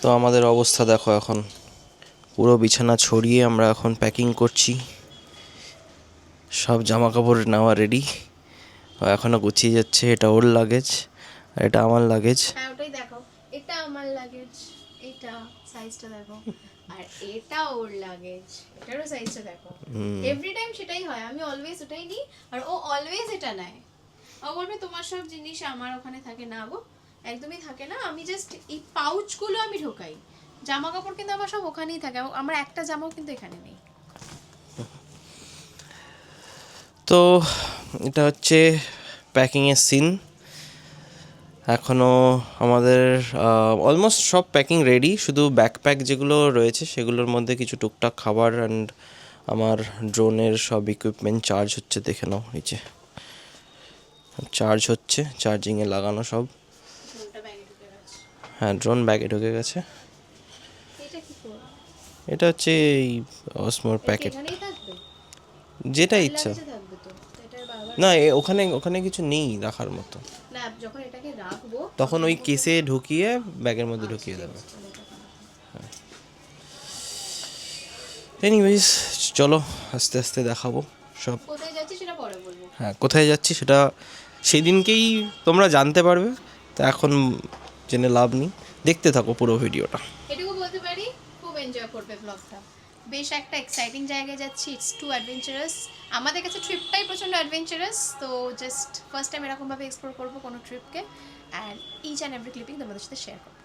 তো আমাদের অবস্থা দেখো, এখন পুরো বিছানা ছড়িয়ে আমরা এখন প্যাকিং করছি, সব জামা কাপড় নেওয়া রেডি, এখনও গুছিয়ে যাচ্ছে। এটা ওর লাগেজ, আর এটা আমার লাগেজ। হ্যাঁ ওটাই দেখো, এটা আমার লাগেজ, এটা সাইজটা দেখো, আর এটা ওর লাগেজ, এটারও সাইজটা দেখো। এভরি টাইম সেটাই হয়, আমি অলওয়েজ ওটাই নিই আর ও অলওয়েজ এটা নেয়। ও বলবে তোমার সব জিনিস আমার ওখানে থাকে না গো, একদমই থাকে না, আমি জাস্ট এই পাউচগুলো আমি ঢোকাই, জামা কাপড় কিন্তু আমার সব ওখানেই থাকে, আমার একটা জামাও কিন্তু এখানে নেই। তো এটা হচ্ছে প্যাকিংয়ের সিন। এখনও আমাদের অলমোস্ট সব প্যাকিং রেডি, শুধু ব্যাকপ্যাক যেগুলো রয়েছে সেগুলোর মধ্যে কিছু টুকটাক খাবার অ্যান্ড আমার ড্রোনের সব ইকুইপমেন্ট চার্জ হচ্ছে, দেখে নাও এই যে চার্জ হচ্ছে, চার্জিংয়ে লাগানো সব। হ্যাঁ, ড্রোন ব্যাগে ঢুকে গেছে। এটা হচ্ছে এই অসমোর প্যাকেট, যেটা ইচ্ছা। না, ওখানে ওখানে কিছু নেই রাখার মতো, না যখন এটাকে রাখবো তখন ওই কেসে ঢুকিয়ে ব্যাগের মধ্যে ঢুকিয়ে দেবে। এনিওয়েজ, চলো আস্তে আস্তে দেখাবো সব। কোথায় যাচ্ছি সেটা পরে বলবো। হ্যাঁ, কোথায় যাচ্ছি সেটা সেদিনকেই তোমরা জানতে পারবে, তো এখন জেনে লাভ নেই, দেখতে থাকো পুরো ভিডিওটা। এটুকু বলতে পারি, খুব এনজয় করবে ব্লগটা। বেশ একটা এক্সাইটিং জায়গায় যাচ্ছি, ইটস টু অ্যাডভেঞ্চারাস। আমাদের কাছে ট্রিপটাই প্রচণ্ড অ্যাডভেঞ্চারাস, তো জাস্ট ফার্স্ট টাইম এরকমভাবে এক্সপ্লোর করবো কোনো ট্রিপকে, and each and every clipping তোমাদের সাথে শেয়ার করবো।